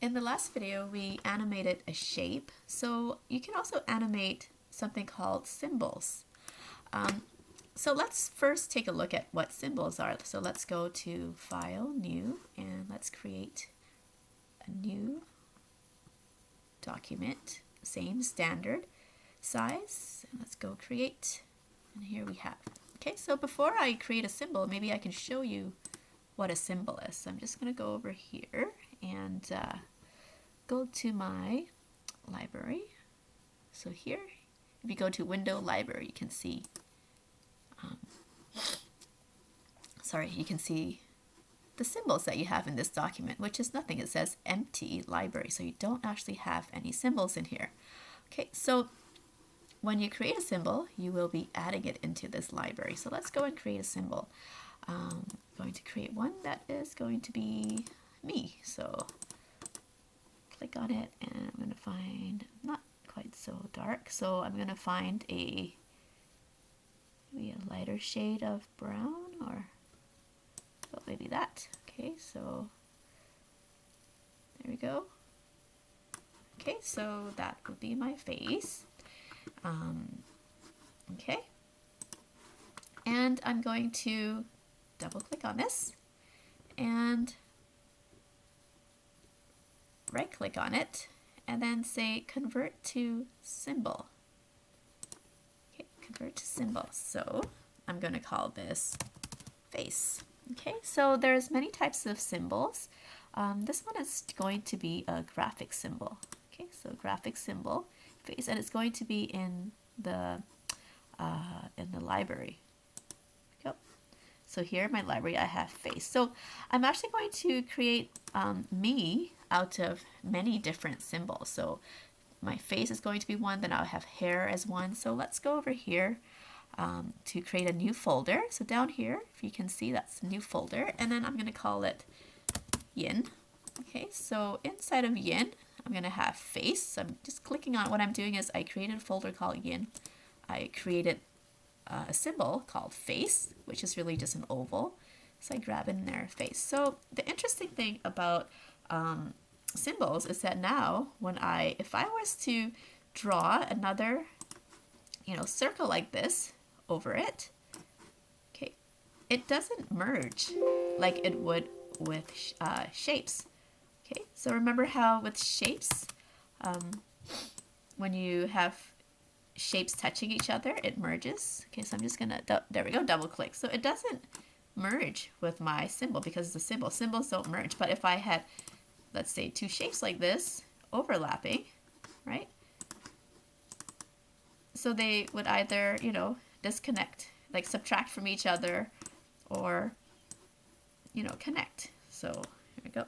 In the last video, we animated a shape, so you can also animate something called symbols. So let's first take a look at what symbols are. So let's go to File, New, and let's create a new document, same standard size. And let's go create, and here we have. Okay, so before I create a symbol, maybe I can show you what a symbol is. So I'm just going to go over here and go to my library. So here, if you go to Window Library, you can see, you can see the symbols that you have in this document, which is nothing. It says empty library, so you don't actually have any symbols in here. Okay, so when you create a symbol, you will be adding it into this library. So let's go and create a symbol. I'm going to create one that is going to be me. So click on it, and I'm going to find, not quite so dark, so I'm going to find maybe a lighter shade of brown, or maybe that. Okay, so there we go. Okay, so that would be my face. Okay, and I'm going to double click on this and right click on it and then say convert to symbol. Okay, convert to symbol. So I'm going to call this face. Okay, so there's many types of symbols. This one is going to be a graphic symbol. Okay, so graphic symbol face, and it's going to be in the library. Go. So here in my library I have face. So I'm actually going to create me out of many different symbols. So my face is going to be one, then I'll have hair as one. So let's go over here to create a new folder. So down here, if you can see, that's a new folder, and then I'm going to call it yin. Okay, so inside of yin, I'm going to have face. So I'm just clicking on, what I'm doing is I created a folder called yin. I created a symbol called face, which is really just an oval. So I grab in there, face. So the interesting thing about symbols is that now when if I was to draw another, circle like this over it, okay, it doesn't merge like it would with shapes. Okay, so remember how with shapes, when you have shapes touching each other, it merges. Okay, so I'm just gonna, there we go, double click. So it doesn't merge with my symbol because it's a symbol. Symbols don't merge. But if I had, let's say, two shapes like this overlapping, right? So they would either, disconnect, like subtract from each other, or, connect. So here we go.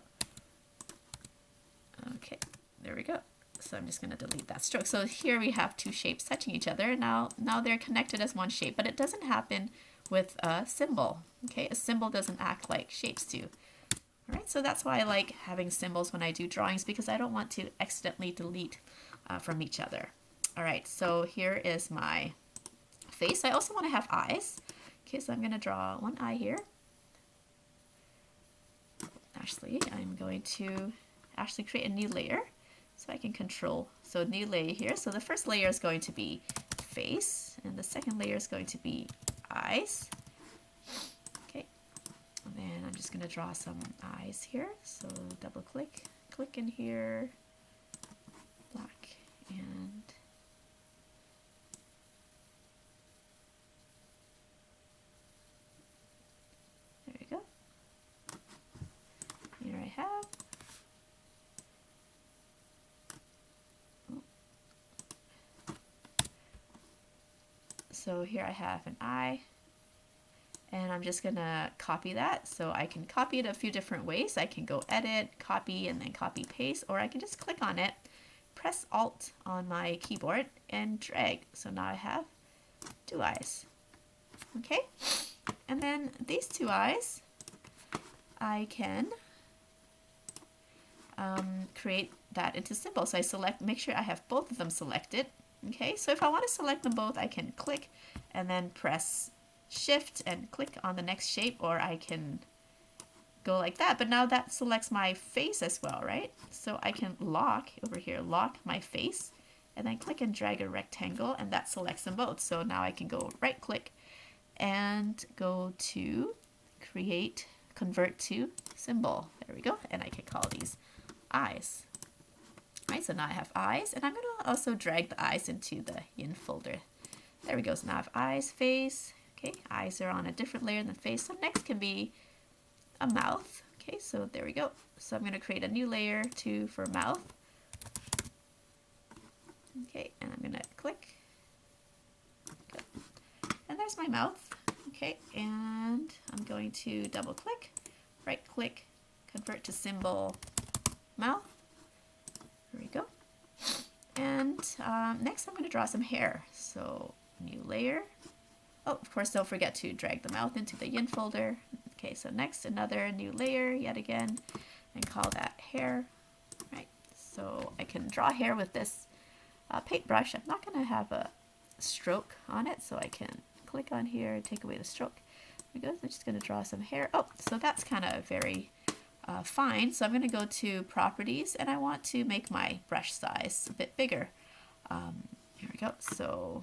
Okay, there we go. So I'm just going to delete that stroke. So here we have two shapes touching each other. Now they're connected as one shape, but it doesn't happen with a symbol. Okay, a symbol doesn't act like shapes do. All right, so that's why I like having symbols when I do drawings, because I don't want to accidentally delete from each other. All right, so here is my face. I also want to have eyes. Okay, so I'm going to draw one eye here. Actually, I'm going to create a new layer so I can control. So new layer here. So the first layer is going to be face, and the second layer is going to be eyes. Okay, and then I'm just going to draw some eyes here. So double click, click in here, black, and there we go. Here I have. So here I have an eye, and I'm just gonna copy that. So I can copy it a few different ways. I can go edit, copy, and then copy paste, or I can just click on it, press Alt on my keyboard, and drag. So now I have two eyes. Okay, and then these two eyes, I can create that into symbols. So I make sure I have both of them selected. Okay, so if I want to select them both, I can click and then press Shift and click on the next shape, or I can go like that, but now that selects my face as well, right? So I can lock over here, lock my face, and then click and drag a rectangle, and that selects them both. So now I can go right click and go to create, convert to symbol. There we go. And I can call these eyes. All right, so now I have eyes, and I'm going to also drag the eyes into the yin folder. There we go. So now I have eyes, face. Okay, eyes are on a different layer than face. So next can be a mouth. Okay, so there we go. So I'm going to create a new layer too for mouth. Okay, and I'm going to click. Good. And there's my mouth. Okay, and I'm going to double click, right click, convert to symbol, mouth. There we go. And next I'm going to draw some hair. So new layer. Oh, of course, don't forget to drag the mouth into the yin folder. Okay, so next another new layer yet again, and call that hair. Right. So I can draw hair with this paintbrush. I'm not going to have a stroke on it, so I can click on here and take away the stroke. There we go. I'm just going to draw some hair. Oh, so that's kind of very fine. So I'm going to go to properties, and I want to make my brush size a bit bigger. Here we go. So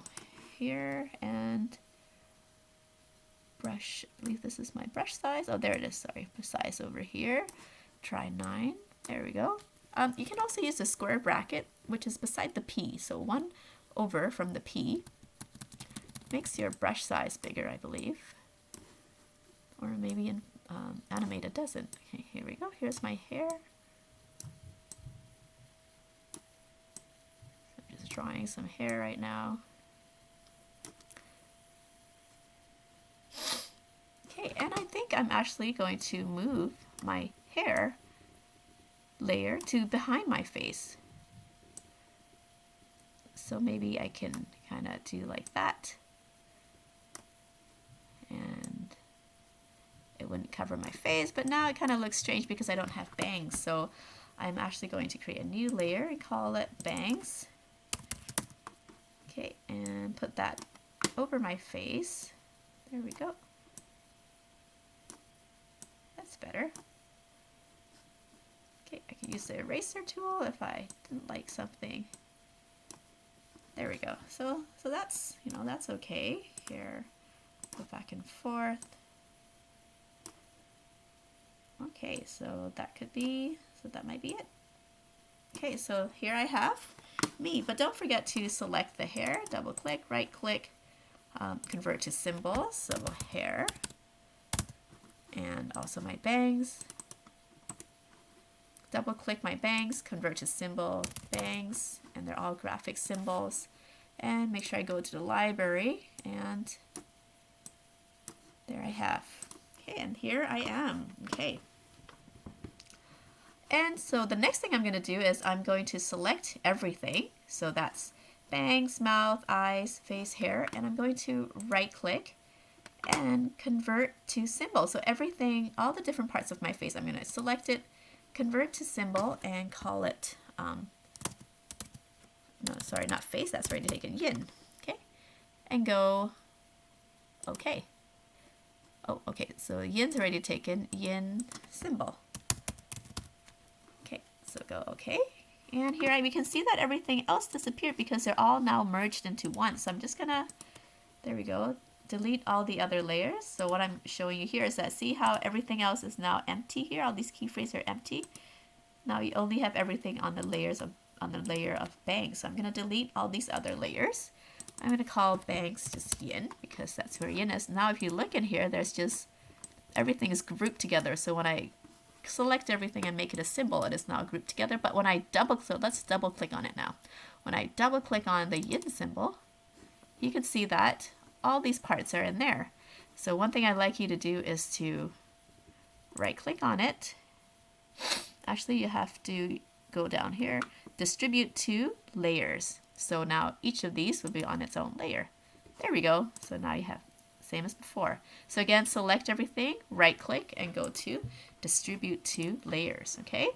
here and brush, I believe this is my brush size. Oh, there it is. Sorry, size over here. Try 9. There we go. You can also use the square bracket, which is beside the P. So 1 over from the P makes your brush size bigger, I believe. Or maybe in Animate it doesn't. Okay, here we go. Here's my hair. So I'm just drawing some hair right now. Okay, and I think I'm actually going to move my hair layer to behind my face. So maybe I can kind of do like that. And it wouldn't cover my face, but now it kind of looks strange because I don't have bangs. So I'm actually going to create a new layer and call it bangs. Okay, and put that over my face. There we go. That's better. Okay, I can use the eraser tool if I didn't like something. There we go. So that's, that's okay. Here, go back and forth. Okay, so that might be it. Okay, so here I have me, but don't forget to select the hair, double click, right click, convert to symbol, so hair, and also my bangs. Double click my bangs, convert to symbol, bangs, and they're all graphic symbols. And make sure I go to the library, and there I have. Okay, and here I am. Okay. And so the next thing I'm going to do is I'm going to select everything. So that's bangs, mouth, eyes, face, hair, and I'm going to right click and convert to symbol. So everything, all the different parts of my face, I'm going to select it, convert to symbol, and call it, no, sorry, not face, that's already taken, yin. Okay, and go, okay. Oh, okay, so yin's already taken, yin symbol. Okay, so go okay. And here we can see that everything else disappeared because they're all now merged into one. So I'm just gonna, there we go, delete all the other layers. So what I'm showing you here is that, see how everything else is now empty here? All these keyframes are empty. Now you only have everything on the layers of, on the layer of bangs. So I'm gonna delete all these other layers. I'm gonna call bangs just yin because that's where yin is. Now if you look in here, there's just, everything is grouped together. So when I select everything and make it a symbol, it is now grouped together. But when I so let's double click on it now. When I double click on the yin symbol, you can see that all these parts are in there. So one thing I'd like you to do is to right click on it. Actually, you have to go down here, distribute to layers. So now each of these will be on its own layer. There we go. So now you have same as before. So again, select everything, right click, and go to distribute to layers. Okay,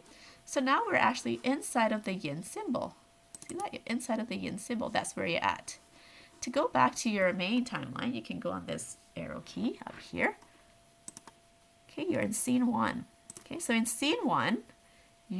so now we're actually inside of the yin symbol. See that? You're inside of the yin symbol. That's where you're at. To go back to your main timeline, you can go on this arrow key up here. Okay, you're in scene 1. Okay, so in scene one,